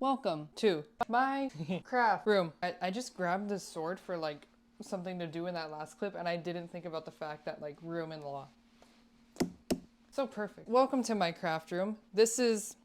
Welcome to my craft room. I just grabbed this sword for like something to do in that last clip, and I didn't think about the fact that like room and law. So perfect. Welcome to my craft room. This is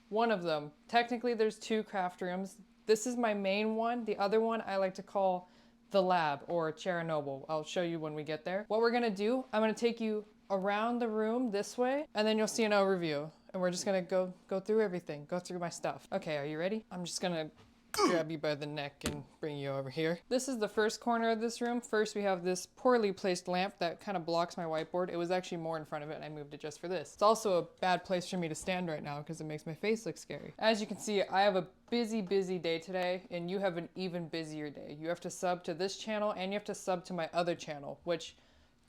one of them. Technically there's two craft rooms. This is my main one. The other one I like to call the lab or Chernobyl. I'll show you when we get there. What we're gonna do, I'm gonna take you around the room this way, and then you'll see an overview. And we're just gonna go through everything, go through my stuff. Okay, are you ready? I'm just gonna grab you by the neck and bring you over here. This is the first corner of this room. First, we have this poorly placed lamp that kind of blocks my whiteboard. It was actually more in front of it and I moved it just for this. It's also a bad place for me to stand right now because it makes my face look scary. As you can see, I have a busy day today, and you have an even busier day. You have to sub to this channel and you have to sub to my other channel, which,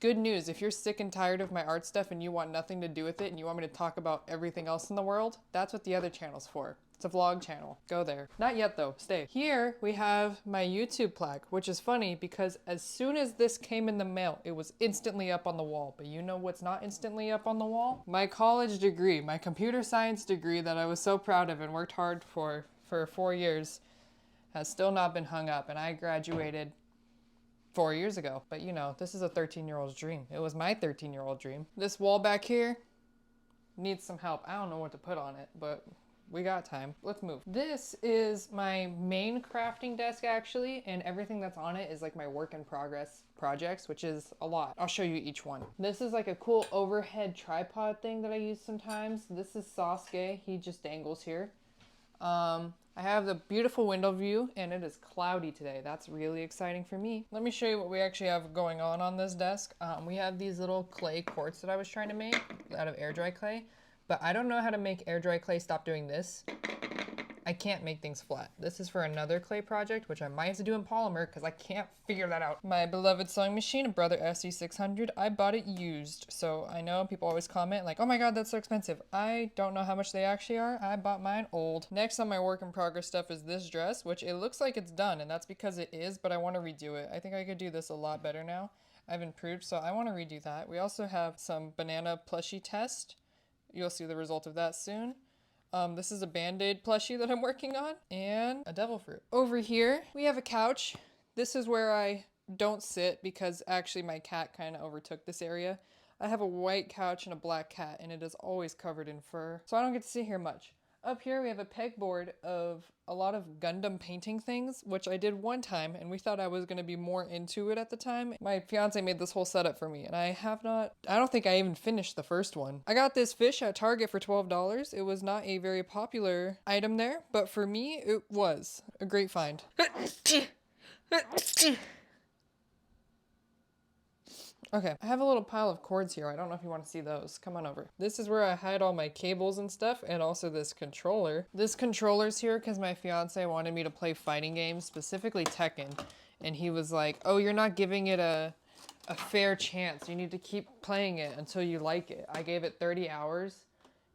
good news, if you're sick and tired of my art stuff and you want nothing to do with it and you want me to talk about everything else in the world, that's what the other channel's for. It's a vlog channel. Go there. Not yet though, stay. Here we have my YouTube plaque, which is funny because as soon as this came in the mail, it was instantly up on the wall. But you know what's not instantly up on the wall? My college degree, my computer science degree that I was so proud of and worked hard for 4 years, has still not been hung up, and I graduated 4 years ago. But you know, this is a 13-year-old's dream. It was my 13-year-old dream. This wall back here needs some help. I don't know what to put on it, but we got time. Let's move. This is my main crafting desk actually, and everything that's on it is like my work in progress projects, which is a lot. I'll show you each one. This is like a cool overhead tripod thing that I use sometimes. This is Sasuke. He just dangles here. I have the beautiful window view, and it is cloudy today. That's really exciting for me. Let me show you what we actually have going on this desk. We have these little clay quartz that I was trying to make out of air dry clay, but I don't know how to make air dry clay stop doing this. I can't make things flat. This is for another clay project, which I might have to do in polymer because I can't figure that out. My beloved sewing machine, a Brother SE600. I bought it used, so I know people always comment like, oh my god, that's so expensive. I don't know how much they actually are. I bought mine old. Next on my work in progress stuff is this dress, which it looks like it's done, and that's because it is, but I want to redo it. I think I could do this a lot better now. I've improved, so I want to redo that. We also have some banana plushie test. You'll see the result of that soon. This is a Band-Aid plushie that I'm working on, and a devil fruit. Over here, we have a couch. This is where I don't sit because actually my cat kind of overtook this area. I have a white couch and a black cat, and it is always covered in fur, so I don't get to sit here much. Up here, we have a pegboard of a lot of Gundam painting things, which I did one time, and we thought I was going to be more into it at the time. My fiance made this whole setup for me, and I don't think I even finished the first one. I got this fish at Target for $12. It was not a very popular item there, but for me, it was a great find. Okay, I have a little pile of cords here. I don't know if you want to see those. Come on over. This is where I hide all my cables and stuff, and also this controller. This controller's here because my fiance wanted me to play fighting games, specifically Tekken. And he was like, oh, you're not giving it a fair chance. You need to keep playing it until you like it. I gave it 30 hours,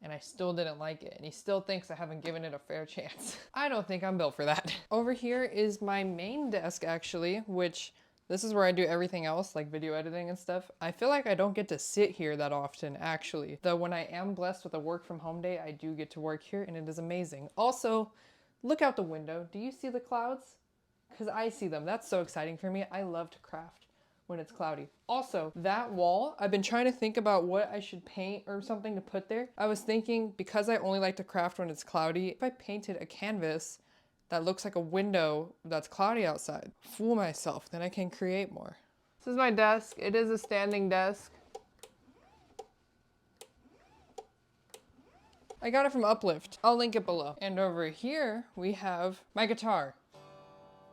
and I still didn't like it. And he still thinks I haven't given it a fair chance. I don't think I'm built for that. Over here is my main desk, actually, which... this is where I do everything else, like video editing and stuff. I feel like I don't get to sit here that often, actually. Though when I am blessed with a work from home day, I do get to work here, and it is amazing. Also, look out the window. Do you see the clouds? Because I see them. That's so exciting for me. I love to craft when it's cloudy. Also, that wall, I've been trying to think about what I should paint or something to put there. I was thinking, because I only like to craft when it's cloudy, if I painted a canvas that looks like a window that's cloudy outside. Fool myself, then I can create more. This is my desk. It is a standing desk. I got it from Uplift. I'll link it below. And over here, we have my guitar,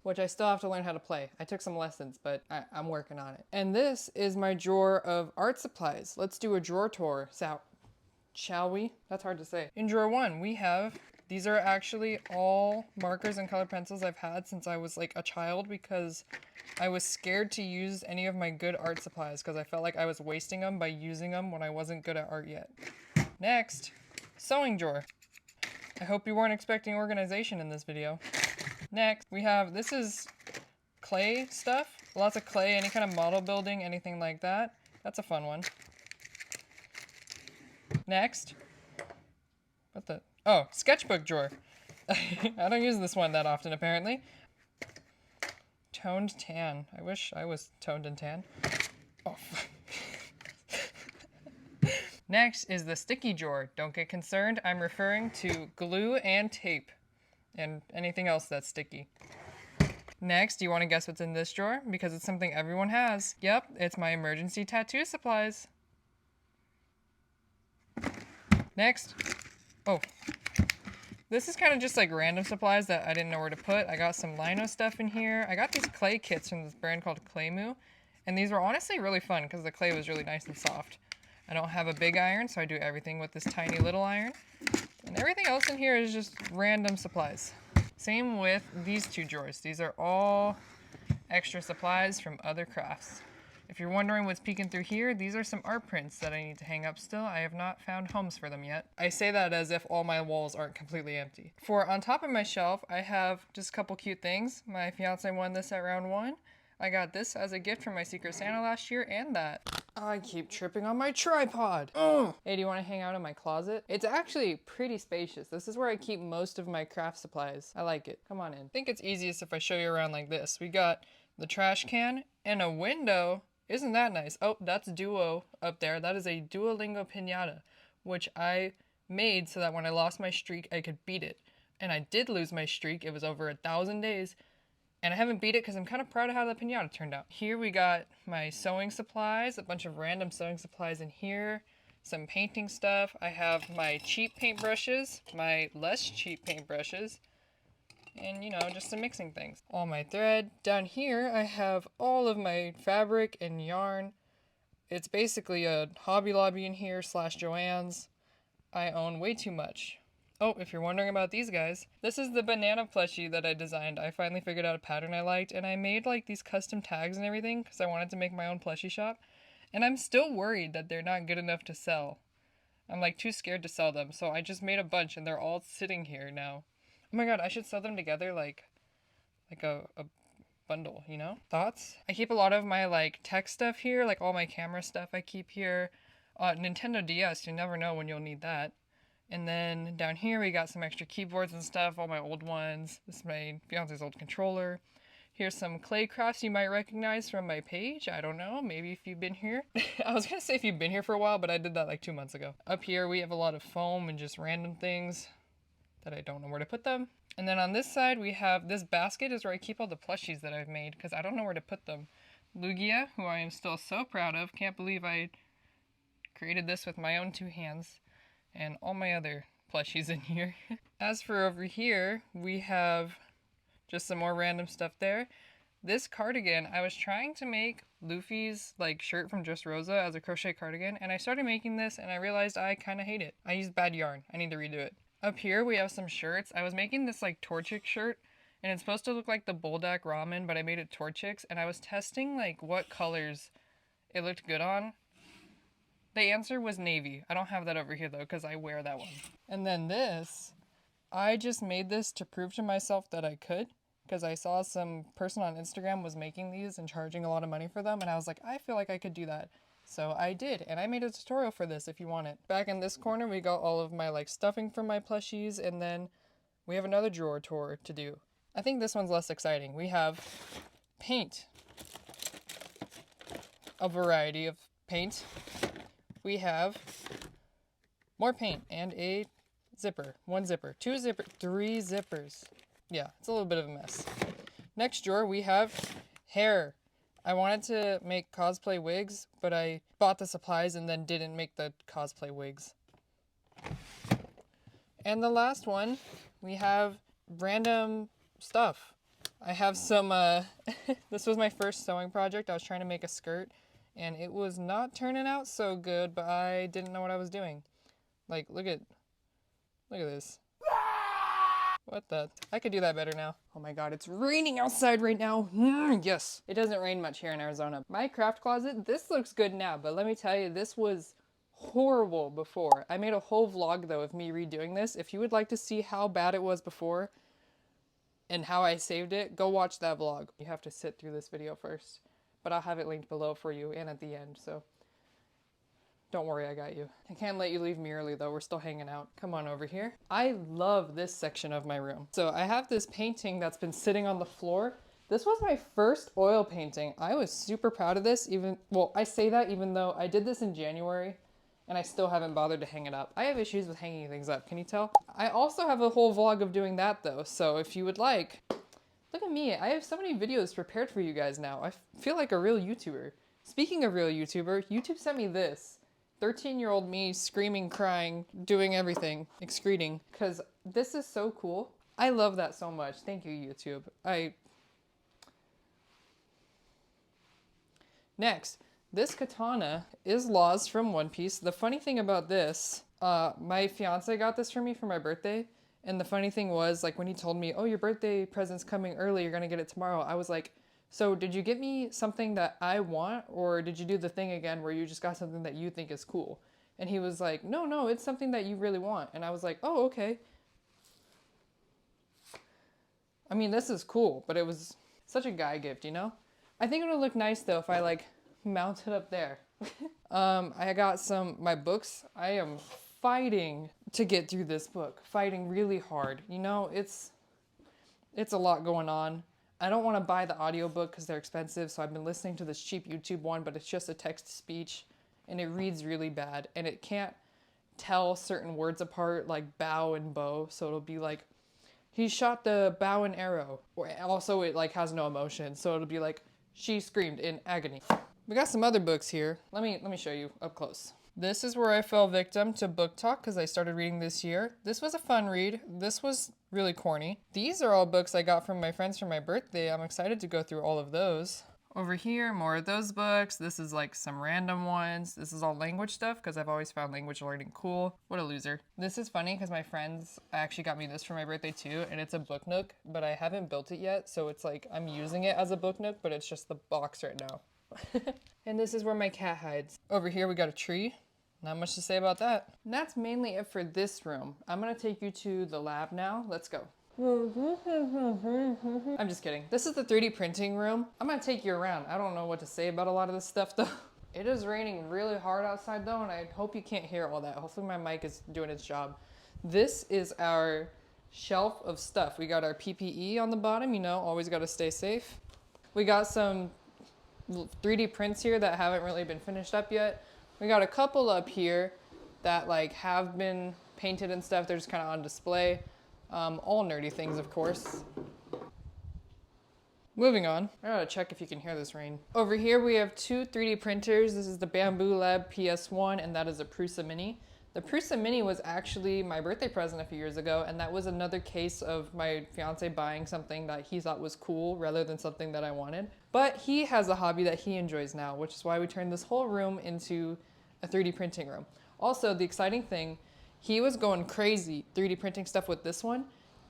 which I still have to learn how to play. I took some lessons, but I'm working on it. And this is my drawer of art supplies. Let's do a drawer tour. So, shall we? That's hard to say. In drawer one, we have... these are actually all markers and color pencils I've had since I was like a child because I was scared to use any of my good art supplies because I felt like I was wasting them by using them when I wasn't good at art yet. Next, sewing drawer. I hope you weren't expecting organization in this video. Next, we have, this is clay stuff. Lots of clay, any kind of model building, anything like that. That's a fun one. Next, what the? Oh, sketchbook drawer. I don't use this one that often, apparently. Toned tan. I wish I was toned and tan. Oh, Next is the sticky drawer. Don't get concerned, I'm referring to glue and tape and anything else that's sticky. Next, do you want to guess what's in this drawer? Because it's something everyone has. Yep, it's my emergency tattoo supplies. Next. Oh. This is kind of just like random supplies that I didn't know where to put. I got some lino stuff in here. I got these clay kits from this brand called Claymoo. And these were honestly really fun because the clay was really nice and soft. I don't have a big iron, so I do everything with this tiny little iron. And everything else in here is just random supplies. Same with these two drawers. These are all extra supplies from other crafts. If you're wondering what's peeking through here, these are some art prints that I need to hang up still. I have not found homes for them yet. I say that as if all my walls aren't completely empty. For on top of my shelf, I have just a couple cute things. My fiance won this at round 1. I got this as a gift from my Secret Santa last year, and that. I keep tripping on my tripod. Ugh. Hey, do you want to hang out in my closet? It's actually pretty spacious. This is where I keep most of my craft supplies. I like it. Come on in. I think it's easiest if I show you around like this. We got the trash can and a window. Isn't that nice? Oh, that's Duo up there. That is a Duolingo piñata, which I made so that when I lost my streak, I could beat it. And I did lose my streak. It was over 1,000 days. And I haven't beat it because I'm kind of proud of how the piñata turned out. Here we got my sewing supplies, a bunch of random sewing supplies in here, some painting stuff. I have my cheap paintbrushes, my less cheap paintbrushes, and you know, just some mixing things. All my thread. Down here I have all of my fabric and yarn. It's basically a Hobby Lobby in here / Joann's. I own way too much. Oh, if you're wondering about these guys, this is the banana plushie that I designed. I finally figured out a pattern I liked, and I made like these custom tags and everything because I wanted to make my own plushie shop. And I'm still worried that they're not good enough to sell. I'm like too scared to sell them, so I just made a bunch and they're all sitting here now. Oh my god, I should sell them together like a bundle, you know? Thoughts? I keep a lot of my like tech stuff here, like all my camera stuff I keep here. Nintendo DS, you never know when you'll need that. And then down here we got some extra keyboards and stuff, all my old ones. This is my fiance's old controller. Here's some clay crafts you might recognize from my page. I don't know, maybe if you've been here. I was gonna say if you've been here for a while, but I did that like 2 months ago. Up here we have a lot of foam and just random things that I don't know where to put them. And then on this side we have, this basket is where I keep all the plushies that I've made because I don't know where to put them. Lugia, who I am still so proud of, can't believe I created this with my own 2 hands. And all my other plushies in here. As for over here, we have just some more random stuff there. This cardigan, I was trying to make Luffy's like shirt from Just Rosa as a crochet cardigan, and I started making this and I realized I kind of hate it. I used bad yarn. I need to redo it. Up here we have some shirts. I was making this like Torchic shirt, and it's supposed to look like the Buldak ramen, but I made it Torchics, and I was testing like what colors it looked good on. The answer was navy. I don't have that over here though because I wear that one. And then this, I just made this to prove to myself that I could because I saw some person on Instagram was making these and charging a lot of money for them, and I was like, I feel like I could do that. So I did, and I made a tutorial for this if you want it. Back in this corner we got all of my like stuffing from my plushies, and then we have another drawer tour to do. I think this one's less exciting. We have paint. A variety of paint. We have more paint and a zipper. 1 zipper, 2 zipper, 3 zippers. Yeah, it's a little bit of a mess. Next drawer we have hair. I wanted to make cosplay wigs, but I bought the supplies and then didn't make the cosplay wigs. And the last one, we have random stuff. I have some, this was my first sewing project. I was trying to make a skirt. And it was not turning out so good, but I didn't know what I was doing. Like, look at this. What the? I could do that better now. Oh my god, it's raining outside right now. Yes. It doesn't rain much here in Arizona. My craft closet, this looks good now, but let me tell you, this was horrible before. I made a whole vlog though of me redoing this. If you would like to see how bad it was before and how I saved it, go watch that vlog. You have to sit through this video first. But I'll have it linked below for you and at the end, so Don't worry, I got you. I can't let you leave me early though. We're still hanging out. Come on over here. I love this section of my room. So I have this painting that's been sitting on the floor. This was my first oil painting. I was super proud of this, well, I say that even though I did this in January and I still haven't bothered to hang it up. I have issues with hanging things up, can you tell? I also have a whole vlog of doing that though, so if you would like, look at me. I have so many videos prepared for you guys now. I feel like a real YouTuber. Speaking of real YouTuber, YouTube sent me this. 13-year-old me screaming, crying, doing everything, excreting, because this is so cool. I love that so much. Thank you, YouTube. Next, this katana is Law's from One Piece. The funny thing about this, my fiance got this for me for my birthday. And the funny thing was, like, when he told me, oh, your birthday present's coming early, you're gonna get it tomorrow, I was like, so did you get me something that I want, or did you do the thing again where you just got something that you think is cool? And he was like, no, it's something that you really want. And I was like, oh, okay. I mean, this is cool, but it was such a guy gift, you know? I think it would look nice though if I like mount it up there. I got my books. I am fighting to get through this book, fighting really hard. You know, it's a lot going on. I don't want to buy the audiobook because they're expensive, so I've been listening to this cheap YouTube one, but it's just a text-to-speech, and it reads really bad, and it can't tell certain words apart, like bow and bow, so it'll be like, he shot the bow and arrow. Also, it like has no emotion, so it'll be like, she screamed in agony. We got some other books here. Let me show you up close. This is where I fell victim to book talk because I started reading this year. This was a fun read. This was really corny. These are all books I got from my friends for my birthday. I'm excited to go through all of those. Over here, more of those books. This is like some random ones. This is all language stuff because I've always found language learning cool. What a loser. This is funny because my friends actually got me this for my birthday too, and it's a book nook, but I haven't built it yet, so it's like I'm using it as a book nook, but it's just the box right now. And this is where my cat hides. Over here we got a tree. Not much to say about that. And that's mainly it for this room. I'm gonna take you to the lab now. Let's go. I'm just kidding. This is the 3D printing room. I'm gonna take you around. I don't know what to say about a lot of this stuff though. It is raining really hard outside though, and I hope you can't hear all that. Hopefully my mic is doing its job. This is our shelf of stuff. We got our PPE on the bottom, you know, always gotta stay safe. We got some 3D prints here that haven't really been finished up yet. We got a couple up here that like have been painted and stuff. They're just kind of on display. All nerdy things, of course. Moving on. I gotta check if you can hear this rain. Over here we have two 3D printers. This is the Bamboo Lab PS1 and that is a Prusa Mini. The Prusa Mini was actually my birthday present a few years ago, and that was another case of my fiance buying something that he thought was cool rather than something that I wanted. But he has a hobby that he enjoys now, which is why we turned this whole room into a 3D printing room. Also, the exciting thing, he was going crazy 3D printing stuff with this one,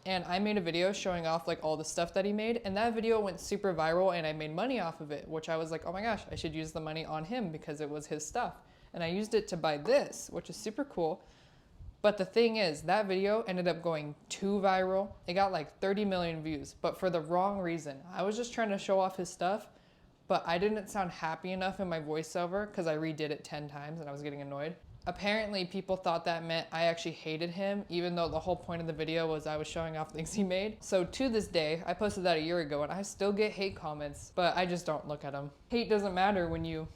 and I made a video showing off like all the stuff that he made, and that video went super viral and I made money off of it, which I was like, oh my gosh, I should use the money on him because it was his stuff. And I used it to buy this, which is super cool. But the thing is, that video ended up going too viral. It got like 30 million views, but for the wrong reason. I was just trying to show off his stuff, but I didn't sound happy enough in my voiceover because I redid it 10 times and I was getting annoyed. Apparently people thought that meant I actually hated him, even though the whole point of the video was I was showing off things he made. So to this day, I posted that a year ago and I still get hate comments, but I just don't look at them. Hate doesn't matter when you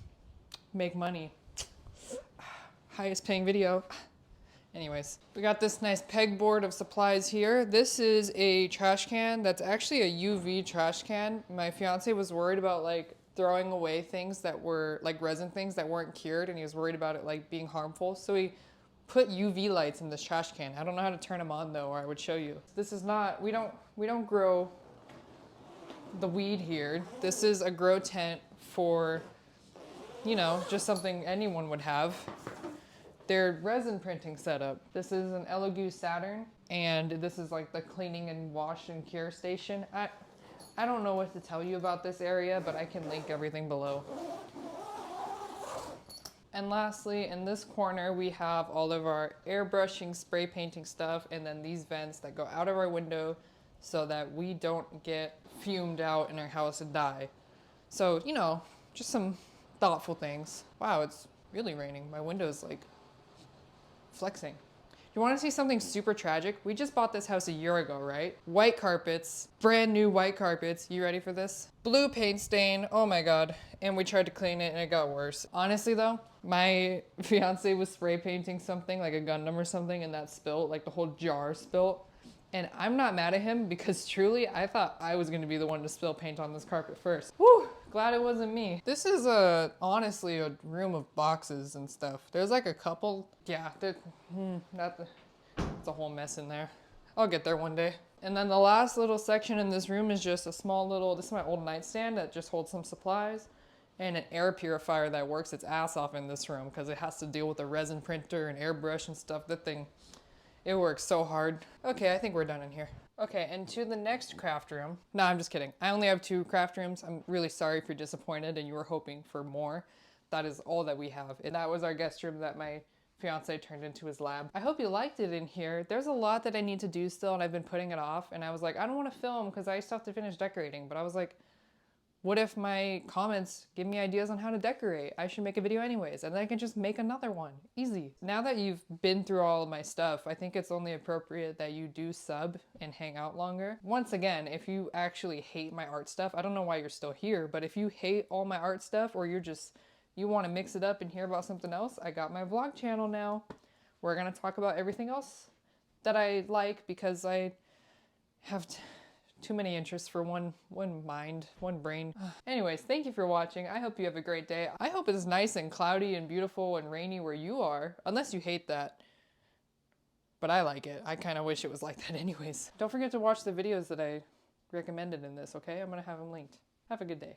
make money. Highest paying video. Anyways, we got this nice pegboard of supplies here. This is a trash can that's actually a UV trash can. My fiance was worried about like throwing away things that were like resin things that weren't cured, and he was worried about it like being harmful. So he put UV lights in this trash can. I don't know how to turn them on though, or I would show you. This is not, we don't grow the weed here. This is a grow tent for, you know, just something anyone would have. Their resin printing setup. This is an Elegoo Saturn, and this is like the cleaning and wash and cure station. I don't know what to tell you about this area, but I can link everything below. And lastly, in this corner, we have all of our airbrushing, spray painting stuff, and then these vents that go out of our window so that we don't get fumed out in our house and die. So, you know, just some thoughtful things. Wow, it's really raining. My window's like flexing. You want to see something super tragic? We just bought this house a year ago, right? White carpets, brand new white carpets. You ready for this? Blue paint stain, oh my God. And we tried to clean it and it got worse. Honestly though, my fiance was spray painting something like a Gundam or something and that spilt, like the whole jar spilt. And I'm not mad at him because truly I thought I was gonna be the one to spill paint on this carpet first. Whew, glad it wasn't me. This is honestly a room of boxes and stuff. There's like a couple, yeah, it's a whole mess in there. I'll get there one day. And then the last little section in this room is just a small little, this is my old nightstand that just holds some supplies and an air purifier that works its ass off in this room because it has to deal with a resin printer and airbrush and stuff. That thing, it works so hard. Okay, I think we're done in here. Okay, and to the next craft room. No, I'm just kidding. I only have 2 craft rooms. I'm really sorry if you're disappointed and you were hoping for more. That is all that we have. And that was our guest room that my fiance turned into his lab. I hope you liked it in here. There's a lot that I need to do still and I've been putting it off. And I was like, I don't want to film because I still have to finish decorating. But I was like, what if my comments give me ideas on how to decorate? I should make a video anyways, and then I can just make another one. Easy. Now that you've been through all of my stuff, I think it's only appropriate that you do sub and hang out longer. Once again, if you actually hate my art stuff, I don't know why you're still here, but if you hate all my art stuff or you want to mix it up and hear about something else, I got my vlog channel now. We're gonna talk about everything else that I like because I have too many interests for one mind, one brain. Anyways, thank you for watching. I hope you have a great day. I hope it's nice and cloudy and beautiful and rainy where you are, unless you hate that. But I like it. I kind of wish it was like that anyways. Don't forget to watch the videos that I recommended in this, okay? I'm gonna have them linked. Have a good day.